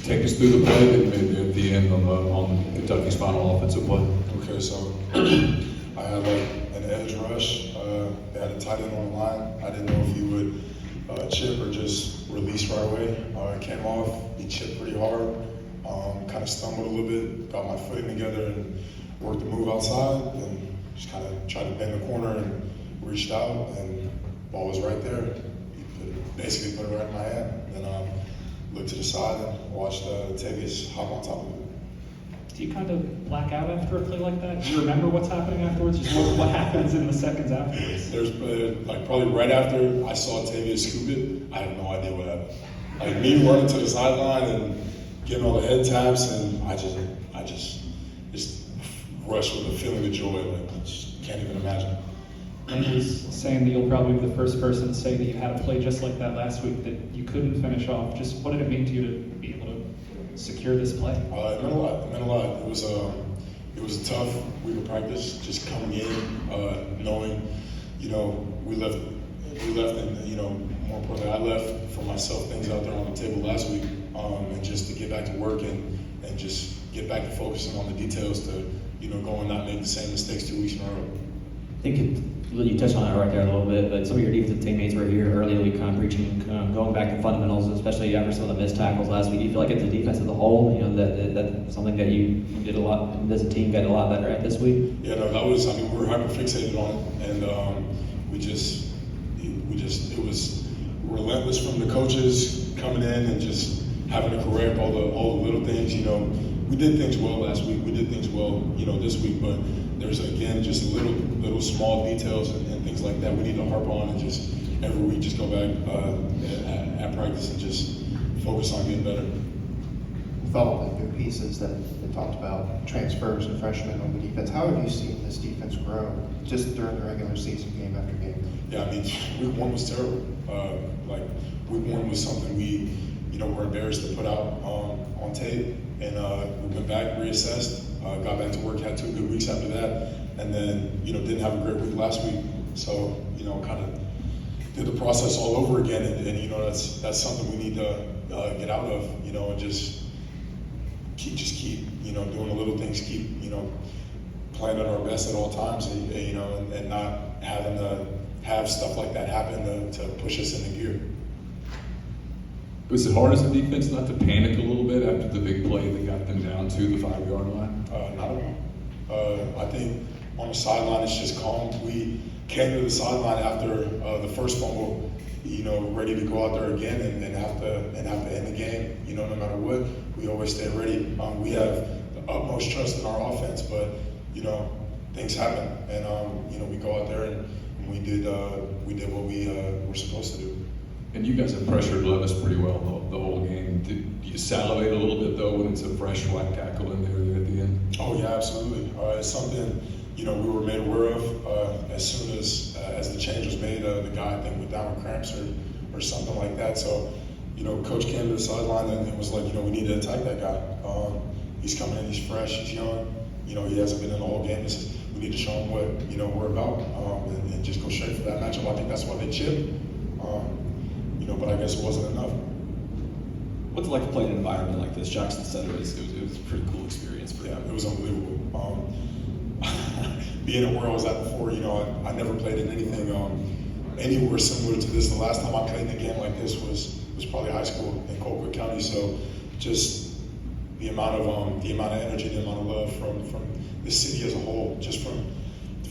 Take us through the play that you made there at the end on Kentucky's final offensive play. Okay, so I had an edge rush. They had a tight end on the line. I didn't know if he would chip or just release right away. It came off. He chipped pretty hard. Kind of stumbled a little bit. Got my footing together and worked the move outside. And just kind of tried to bend the corner and reached out. And ball was right there. He basically put it right in my hand. Then looked to the side and watched Tavius hop on top of it. Do you kind of black out after a play like that? Do you remember what's happening afterwards? Just what happens in the seconds afterwards? There's probably right after I saw Tavius scoop it, I have no idea what happened. Like me running to the sideline and getting all the head taps, and I just rushed with a feeling of joy. Like I just can't even imagine. And he's saying that you'll probably be the first person to say that you had a play just like that last week that you couldn't finish off. Just what did it mean to you to be able to secure this play? It meant a lot. It meant a lot. It was a tough week of practice. Just coming in, knowing, we left, and more importantly, I left for myself things out there on the table last week, and just to get back to work and just get back to focusing on the details to, go and not make the same mistakes 2 weeks in a row. I think you touched on it right there a little bit, but some of your defensive teammates were here early in the week kind of preaching, going back to fundamentals, especially after some of the missed tackles last week. Do you feel like it's the defense as a whole, that's something that you did a lot, as a team, got a lot better at this week? Yeah, no, we were hyper fixated on it, and it was relentless from the coaches coming in and just having to correct all the little things. We did things well last week. We did things well, this week, but there's again just little small details and things like that we need to harp on, and just every week just go back at practice and just focus on getting better. With all the new pieces that they talked about, transfers and freshmen on the defense, how have you seen this defense grow just during the regular season, game after game? Yeah, I mean, week one was terrible. Week one was something we, were embarrassed to put out on tape, and we went back, reassessed, got back to work, had 2 good weeks after that, and then, didn't have a great week last week. So, kind of did the process all over again, and that's something we need to get out of, and just keep doing the little things, keep playing at our best at all times, and not having to have stuff like that happen to push us into gear. Was it hard as a defense not to panic a little bit after the big play that got them down to the 5-yard line? Not at all. I think on the sideline it's just calm. We came to the sideline after the first fumble, ready to go out there again and have to end the game. No matter what, we always stay ready. We have the utmost trust in our offense, but things happen, and we go out there and we did what we were supposed to do. And you guys have pressured Levis pretty well the whole game. Did you salivate a little bit though when it's a fresh white tackle in there at the end? Oh yeah, absolutely. It's something we were made aware of as soon as the change was made. The guy I think went down with cramps or something like that. So coach came to the sideline and it was like we need to attack that guy. He's coming in, he's fresh, he's young. He hasn't been in the whole game. We need to show him what we're about and just go straight for that matchup. I think that's why they chipped. But I guess it wasn't enough. What's it like to play in an environment like this? Jackson said it was a pretty cool experience for him. It was unbelievable. Being at where I was at before, I never played in anything anywhere similar to this. The last time I played in a game like this was probably high school in Colquitt County. So just the amount of energy, the amount of love from the city as a whole, just from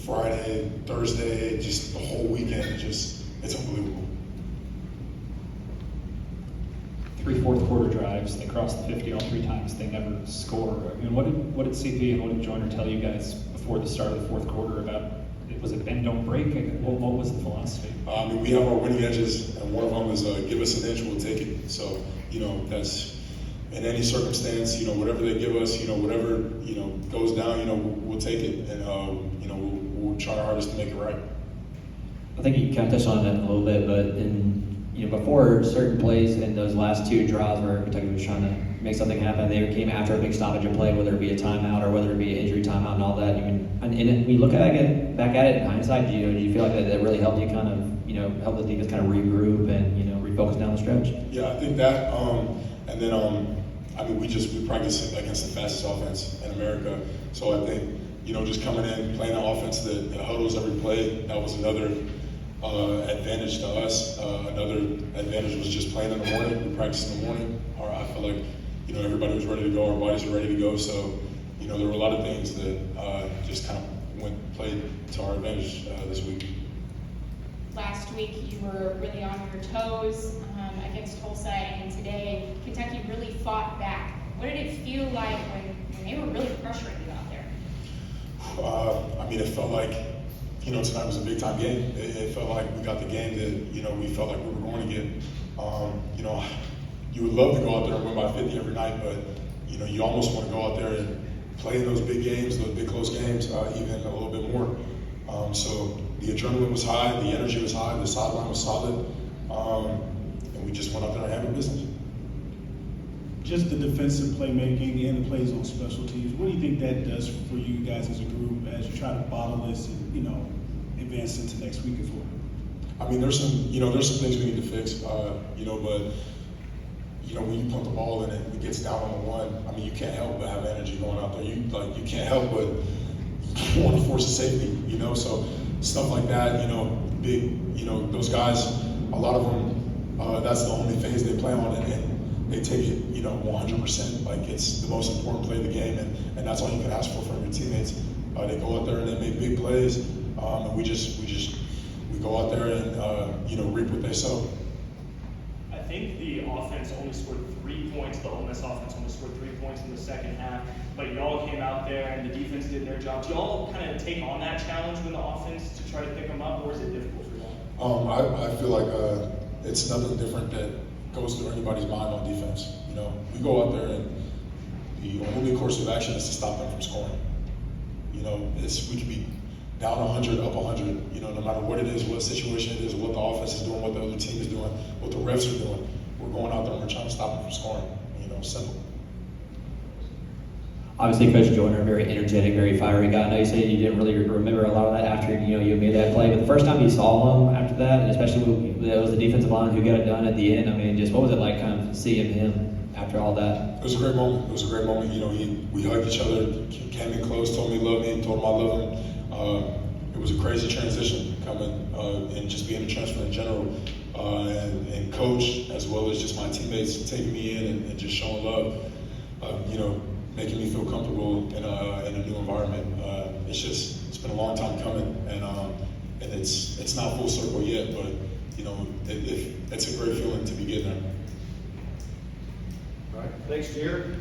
Friday, Thursday, just the whole weekend, it's unbelievable. 3 fourth-quarter drives. They crossed the 50 all 3 times. They never score. I mean, what did CP and what did Joyner tell you guys before the start of the fourth quarter about? Was it bend don't break? What was the philosophy? We have our winning edges, and one of them is give us an inch, we'll take it. So that's in any circumstance. Whatever they give us, whatever goes down, we'll take it, and we'll try our hardest to make it right. I think you kind of touched on that a little bit, but before certain plays in those last 2 drives where Kentucky was trying to make something happen, they came after a big stoppage of play, whether it be a timeout or whether it be an injury timeout and all that. And when you look back at it in hindsight, do you feel like that really helped you kind of help the defense kind of regroup and refocus down the stretch? Yeah, I think that, and then I mean, we practice against the fastest offense in America. So I think, you know, just coming in, playing an offense that huddles every play, that was another advantage to us. Another advantage was just playing in the morning. We practiced in the morning. I feel like, you know, everybody was ready to go. Our bodies were ready to go. So, you know, there were a lot of things that just kind of played to our advantage this week. Last week you were really on your toes against Tulsa, and today Kentucky really fought back. What did it feel like when they were really pressuring you out there? I mean, it felt like, you know, tonight was a big time game. It felt like we got the game that, you know, we felt like we were going to get. You know, you would love to go out there and win by 50 every night, but, you know, you almost want to go out there and play in those big games, those big close games, even a little bit more. So the adrenaline was high, the energy was high, the sideline was solid, and we just went out there and handled business. Just the defensive playmaking and the plays on special teams, what do you think that does for you guys as a group as you try to bottle this and, you know, advance into next week as well? I mean, there's some things we need to fix, you know, but, you know, when you put the ball in it gets down on the one, I mean, you can't help but have energy going out there. You can't help but you want to force a safety, you know, so stuff like that, you know, big, you know, those guys, a lot of them, that's the only phase they play on, and they take it, you know, 100%, like it's the most important play of the game, and that's all you can ask for from your teammates. They go out there and they make big plays, and we go out there and, you know, reap what they sow. I think the offense only scored 3 points. The Ole Miss offense only scored 3 points in the second half. But y'all came out there and the defense did their job. Do y'all kind of take on that challenge with the offense to try to pick them up, or is it difficult for y'all? I feel like it's nothing different that goes through anybody's mind on defense. You know, we go out there and the only course of action is to stop them from scoring. You know, we could be down 100, up 100. You know, no matter what it is, what situation it is, what the offense is doing, what the other team is doing, what the refs are doing, we're going out there and we're trying to stop them from scoring. You know, simple. Obviously, Coach Joyner, very energetic, very fiery guy. I know you said you didn't really remember a lot of that after you made that play, but the first time you saw him after that, and especially when it was the defensive line who got it done at the end, I mean, just what was it like kind of seeing him after all that? It was a great moment. It was a great moment. You know, we hugged each other, came in close, told me he loved me, told him I love him. It was a crazy transition coming and just being a transfer in general, and coach as well as just my teammates taking me in and just showing love. You know, making me feel comfortable in a new environment. It's been a long time coming, and it's not full circle yet, but you know, it's a great feeling to be getting there. All right, thanks, Jared.